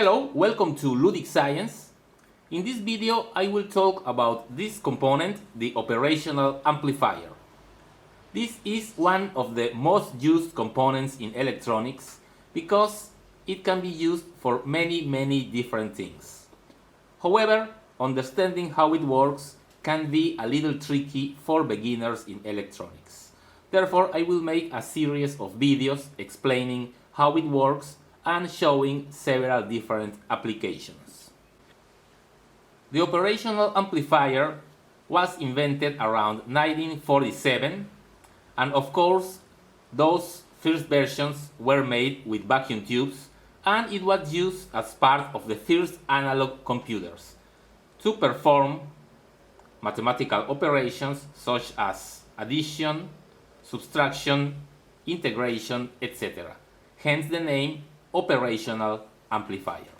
Hello, welcome to Ludic Science. In this video I will talk about this component, the operational amplifier. This is one of the most used components in electronics because it can be used for many different things. However, understanding how it works can be a little tricky for beginners in electronics. Therefore, I will make a series of videos explaining how it works and showing several different applications. The operational amplifier was invented around 1947, and of course those first versions were made with vacuum tubes, and it was used as part of the first analog computers to perform mathematical operations such as addition, subtraction, integration, etc. Hence the name operational amplifier.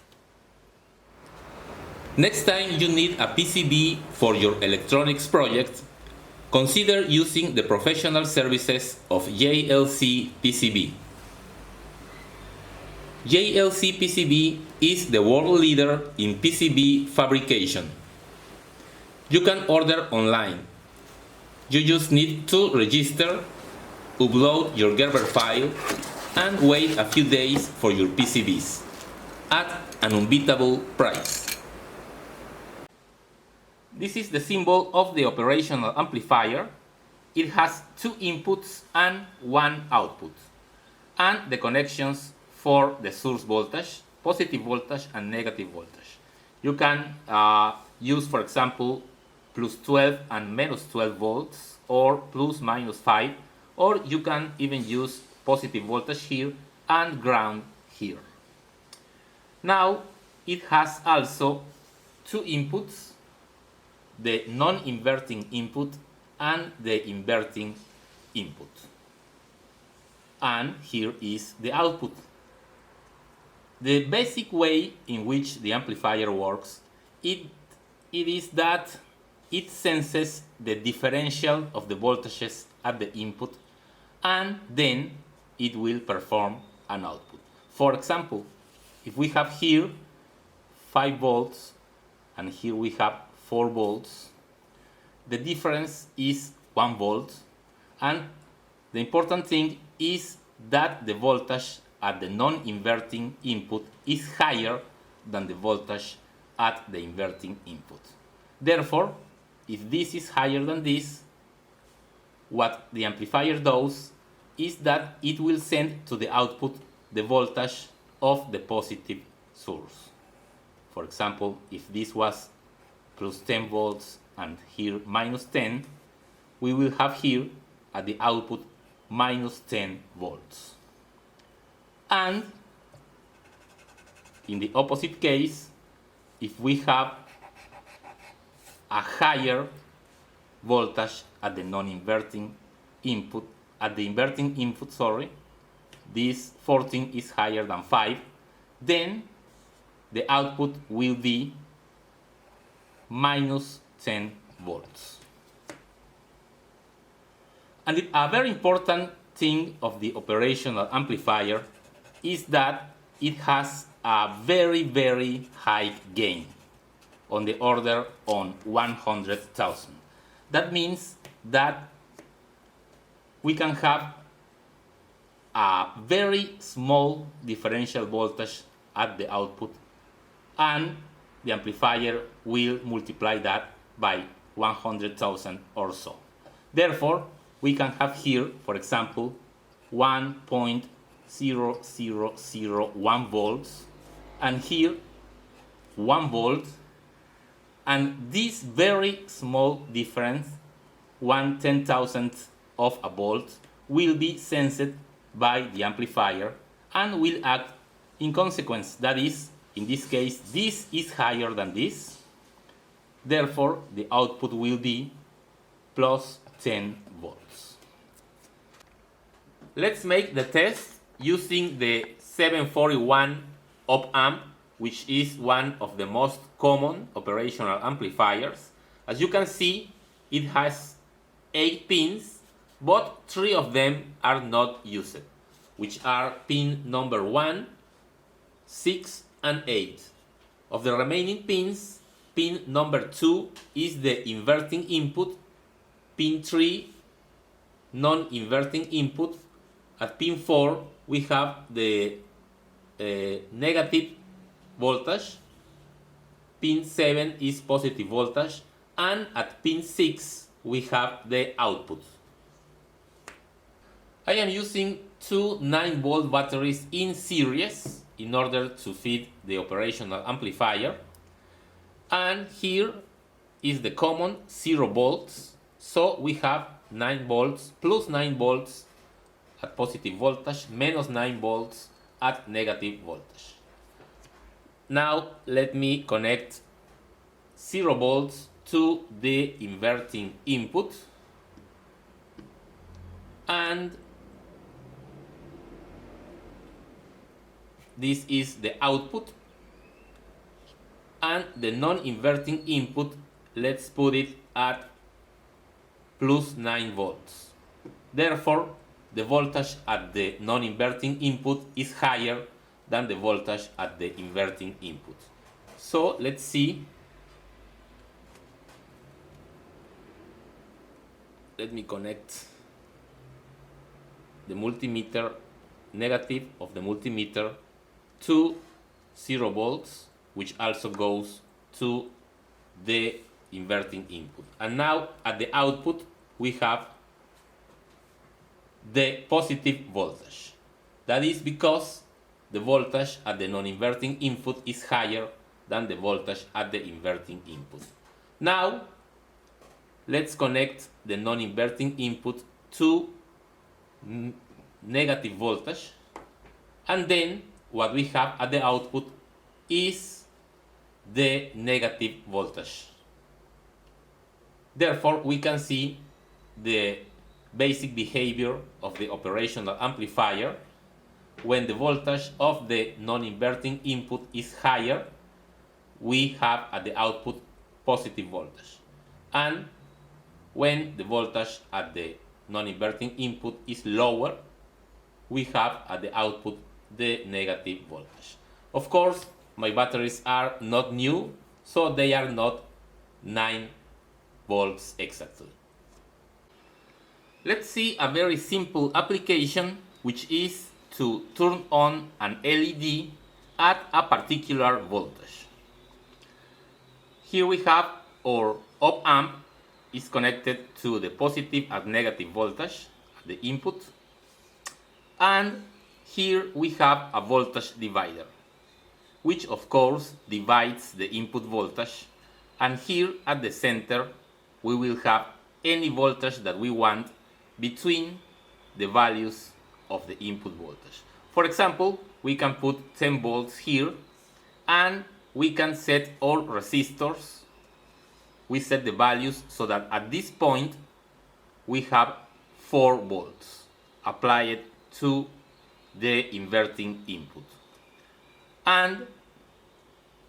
Next time you need a PCB for your electronics project, consider using the professional services of JLC PCB. JLC PCB is the world leader in PCB fabrication. You can order online. You just need to register, upload your Gerber file, and wait a few days for your PCBs at an unbeatable price. This is the symbol of the operational amplifier. It has two inputs and one output, and the connections for the source voltage, positive voltage and negative voltage. You can use, for example, plus 12 and minus 12 volts, or plus minus 5, or you can even use positive voltage here and ground here. Now it has also two inputs, the non-inverting input and the inverting input. And here is the output. The basic way in which the amplifier works, it is that it senses the differential of the voltages at the input, and then it will perform an output. For example, if we have here 5 volts and here we have 4 volts, the difference is 1 volt, and the important thing is that the voltage at the non-inverting input is higher than the voltage at the inverting input. Therefore, if this is higher than this, what the amplifier does is that it will send to the output the voltage of the positive source. For example, if this was plus 10 volts and here minus 10, we will have here at the output minus 10 volts. And in the opposite case, if we have a higher voltage at the non-inverting input, at the inverting input, this 14 is higher than 5, then the output will be minus 10 volts. And a very important thing of the operational amplifier is that it has a very high gain, on the order on 100,000. That means that we can have a very small differential voltage at the output, and the amplifier will multiply that by 100,000 or so. Therefore, we can have here, for example, 1.0001 volts, and here 1 volt, and this very small difference, 1/10,000th of a volt, will be sensed by the amplifier and will act in consequence. That is, in this case, this is higher than this. Therefore, the output will be plus 10 volts. Let's make the test using the 741 op-amp, which is one of the most common operational amplifiers. As you can see, it has 8 pins, but 3 of them are not used, which are pin number 1, 6, and 8. Of the remaining pins, pin number 2 is the inverting input, pin 3 non-inverting input. At pin 4 we have the negative voltage, pin 7 is positive voltage, and at pin 6 we have the output. I am using two 9-volt batteries in series in order to feed the operational amplifier, and here is the common 0 volts, so we have 9 volts plus 9 volts at positive voltage minus 9 volts at negative voltage. Now let me connect 0 volts to the inverting input, and this is the output, and the non-inverting input, let's put it at plus 9 volts. Therefore, the voltage at the non-inverting input is higher than the voltage at the inverting input. So let's see. Let me connect the multimeter, negative of the multimeter, to 0 volts, which also goes to the inverting input. And now at the output we have the positive voltage. That is because the voltage at the non-inverting input is higher than the voltage at the inverting input. Now let's connect the non-inverting input to negative voltage, and then what we have at the output is the negative voltage. Therefore, we can see the basic behavior of the operational amplifier. When the voltage of the non-inverting input is higher, we have at the output positive voltage, and when the voltage at the non-inverting input is lower, we have at the output the negative voltage. Of course, my batteries are not new, so they are not 9 volts exactly. Let's see a very simple application, which is to turn on an LED at a particular voltage. Here we have our op-amp is connected to the positive and negative voltage at the input, and here we have a voltage divider, which of course divides the input voltage, and here at the center we will have any voltage that we want between the values of the input voltage. For example, we can put 10 volts here, and we can set all resistors. We set the values so that at this point we have 4 volts applied to the inverting input, and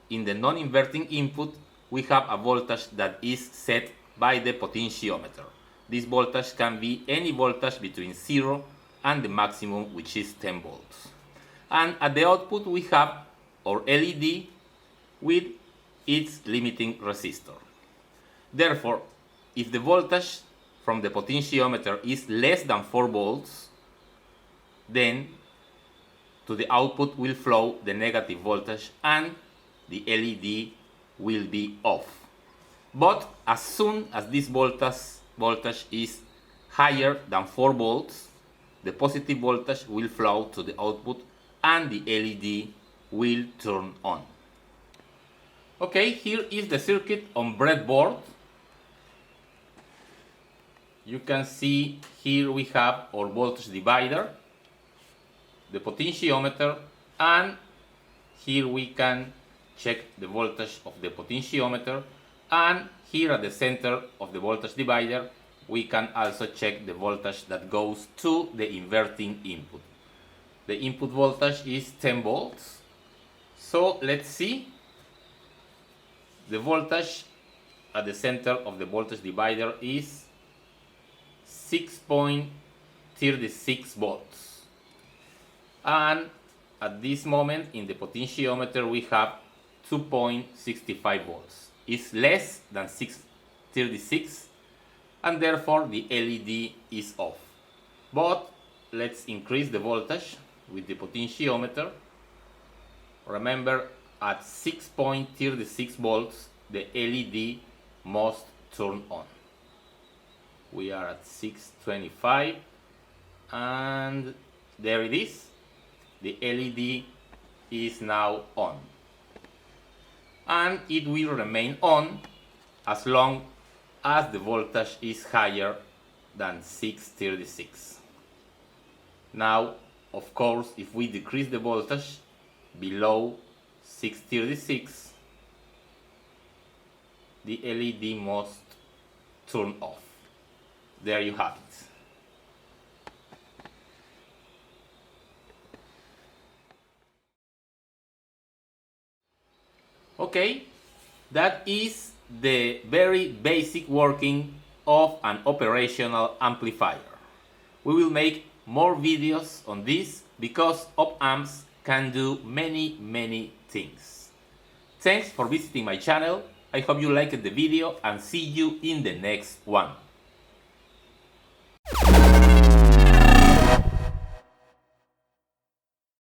in the non-inverting input we have a voltage that is set by the potentiometer. This voltage can be any voltage between 0 and the maximum, which is 10 volts. And at the output we have our LED with its limiting resistor. Therefore, if the voltage from the potentiometer is less than 4 volts, then to the output will flow the negative voltage and the LED will be off. But as soon as this voltage is higher than 4 volts, the positive voltage will flow to the output and the LED will turn on. Okay, here is the circuit on breadboard. You can see here we have our voltage divider, the potentiometer, and here we can check the voltage of the potentiometer, and here at the center of the voltage divider we can also check the voltage that goes to the inverting input. The input voltage is 10 volts, so let's see. The voltage at the center of the voltage divider is 6.36 volts, and at this moment in the potentiometer we have 2.65 volts. It's less than 636 and therefore the LED is off. But let's increase the voltage with the potentiometer. Remember, at 6.36 volts the LED must turn on. We are at 625 and there it is. The LED is now on. And it will remain on as long as the voltage is higher than 636. Now, of course, if we decrease the voltage below 636, the LED must turn off. There you have it. Okay, that is the very basic working of an operational amplifier. We will make more videos on this because op-amps can do many things. Thanks for visiting my channel. I hope you liked the video and see you in the next one.